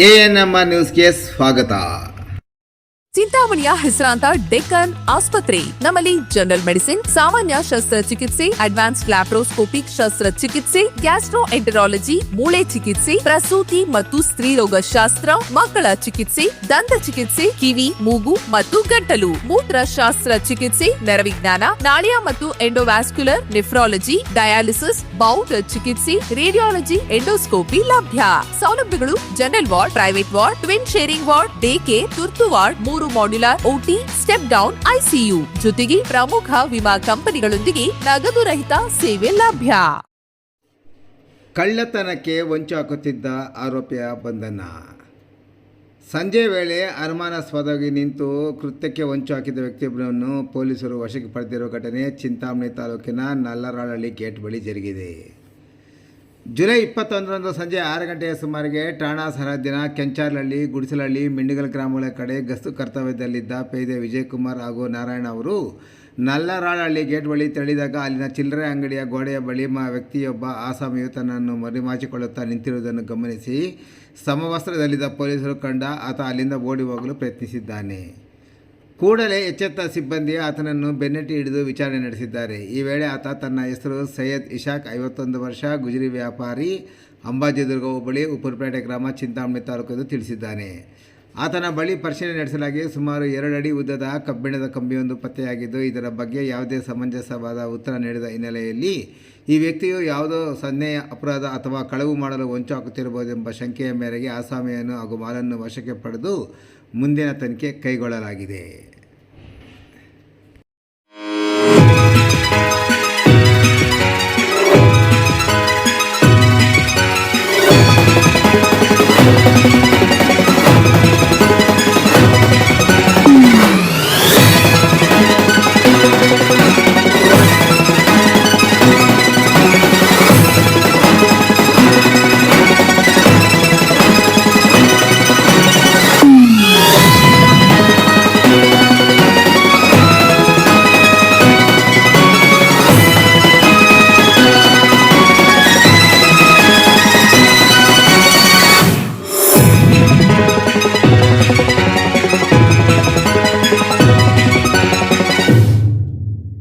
ANMR ನ್ಯೂಸ್ಗೆ ಸ್ವಾಗತ. ಚಿಂತಾಮಣಿಯ ಹೆಸರಾಂತ ಡೆಕ್ಕನ್ ಆಸ್ಪತ್ರೆ. ನಮ್ಮಲ್ಲಿ ಜನರಲ್ ಮೆಡಿಸಿನ್, ಸಾಮಾನ್ಯ ಶಸ್ತ್ರಚಿಕಿತ್ಸೆ, ಅಡ್ವಾನ್ಸ್ಡ್ ಲ್ಯಾಪ್ರೋಸ್ಕೋಪಿಕ್ ಶಸ್ತ್ರಚಿಕಿತ್ಸೆ, ಗ್ಯಾಸ್ಟ್ರೋಎಂಟರಾಲಜಿ, ಮೂಳೆ ಚಿಕಿತ್ಸೆ, ಪ್ರಸೂತಿ ಮತ್ತು ಸ್ತ್ರೀರೋಗ ಶಾಸ್ತ್ರ, ಮಕ್ಕಳ ಚಿಕಿತ್ಸೆ, ದಂತ ಚಿಕಿತ್ಸೆ, ಕಿವಿ, ಮೂಗು ಮತ್ತು ಗಂಟಲು, ಮೂತ್ರಶಾಸ್ತ್ರ ಚಿಕಿತ್ಸೆ, ನರವಿಜ್ಞಾನ, ನಾಳಿಯ ಮತ್ತು ಎಂಡೋವ್ಯಾಸ್ಕ್ಯುಲರ್, ನೆಫ್ರಾಲಜಿ, ಡಯಾಲಿಸಿಸ್, ಬೌಲ್ ಚಿಕಿತ್ಸೆ, ರೇಡಿಯಾಲಜಿ, ಎಂಡೋಸ್ಕೋಪಿ ಲಭ್ಯ. ಸೌಲಭ್ಯಗಳು: general ward, private ward, twin sharing ward, day care, ತುರ್ತು ward, 3 modular OT, step down ICU, ಜೊತೆಗೆ ಪ್ರಮುಖ ವಿಮಾ ಕಂಪನಿಗಳೊಂದಿಗೆ ನಗದು ರಹಿತ ಸೇವೆ ಲಭ್ಯ. ಕಳ್ಳತನಕ್ಕೆ ಹೊಂಚು ಹಾಕುತ್ತಿದ್ದ ಆರೋಪಿಯ ಬಂಧನ. ಸಂಜೆ ವೇಳೆ ಅನುಮಾನಾಸ್ಪದವಾಗಿ ನಿಂತು ಕೃತ್ಯಕ್ಕೆ ಹೊಂಚು ಹಾಕಿದ ವ್ಯಕ್ತಿಯೊಬ್ಬರನ್ನು ಪೊಲೀಸರು ವಶಕ್ಕೆ ಪಡೆದಿರುವ ಘಟನೆ ಚಿಂತಾಮಣಿ ತಾಲೂಕಿನ ನಲ್ಲರಾಳಹಳ್ಳಿ ಗೇಟ್ ಬಳಿ ಜರುಗಿದೆ. ಜುಲೈ 21ರಂದು ಸಂಜೆ 6 ಗಂಟೆಯ ಸುಮಾರಿಗೆ ಠಾಣಾ ಸರಹದ್ದಿನ ಕೆಂಚಾರ್ಲಹಳ್ಳಿ, ಗುಡಿಸಲಹಳ್ಳಿ, ಮಿಂಡಿಗಲ್ ಗ್ರಾಮಗಳ ಕಡೆ ಗಸ್ತು ಕರ್ತವ್ಯದಲ್ಲಿದ್ದ ಪೇದೆ ವಿಜಯಕುಮಾರ್ ಹಾಗೂ ನಾರಾಯಣ ಅವರು ನಲ್ಲರಾಳಹಳ್ಳಿ ಗೇಟ್ ಬಳಿ ತೆರಳಿದಾಗ ಅಲ್ಲಿನ ಚಿಲ್ಲರೆ ಅಂಗಡಿಯ ಗೋಡೆಯ ಬಳಿ ವ್ಯಕ್ತಿಯೊಬ್ಬ ಆಸಾಮಿಯು ತನ್ನನ್ನು ಮರೆಮಾಚಿಕೊಳ್ಳುತ್ತಾ ನಿಂತಿರುವುದನ್ನು ಗಮನಿಸಿ ಸಮವಸ್ತ್ರದಲ್ಲಿದ್ದ ಪೊಲೀಸರು ಕಂಡ ಆತ ಅಲ್ಲಿಂದ ಓಡಿ ಹೋಗಲು ಪ್ರಯತ್ನಿಸಿದ್ದಾನೆ. ಕೂಡಲೇ ಎಚ್ಚೆತ್ತ ಸಿಬ್ಬಂದಿ ಆತನನ್ನು ಬೆನ್ನಟ್ಟಿ ಹಿಡಿದು ವಿಚಾರಣೆ ನಡೆಸಿದ್ದಾರೆ. ಈ ವೇಳೆ ಆತ ತನ್ನ ಹೆಸರು ಸೈಯದ್ ಇಶಾಕ್, 51 ವರ್ಷ, ಗುಜರಿ ವ್ಯಾಪಾರಿ, ಅಂಬಾಜಿದುರ್ಗ ಹೋಬಳಿ, ಉಪ್ಪರಪೇಟೆ ಗ್ರಾಮ, ಚಿಂತಾಮಣಿ ತಾಲೂಕು ಎಂದು ತಿಳಿಸಿದ್ದಾನೆ. ಆತನ ಬಳಿ ಪರಿಶೀಲನೆ ನಡೆಸಲಾಗಿ ಸುಮಾರು 2 ಅಡಿ ಉದ್ದದ ಕಬ್ಬಿಣದ ಕಂಬಿಯೊಂದು ಪತ್ತೆಯಾಗಿದ್ದು, ಇದರ ಬಗ್ಗೆ ಯಾವುದೇ ಸಮಂಜಸವಾದ ಉತ್ತರ ನೀಡಿದ ಹಿನ್ನೆಲೆಯಲ್ಲಿ ಈ ವ್ಯಕ್ತಿಯು ಯಾವುದೋ ಸಂಜ್ಞೆಯ ಅಪರಾಧ ಅಥವಾ ಕಳವು ಮಾಡಲು ಹೊಂಚು ಹಾಕುತ್ತಿರಬಹುದೆಂಬ ಶಂಕೆಯ ಮೇರೆಗೆ ಆಸಾಮಿಯನ್ನು ಹಾಗೂ ಮಾಲನ್ನು ವಶಕ್ಕೆ ಪಡೆದು ಮುಂದಿನ ತನಿಖೆ ಕೈಗೊಳ್ಳಲಾಗಿದೆ.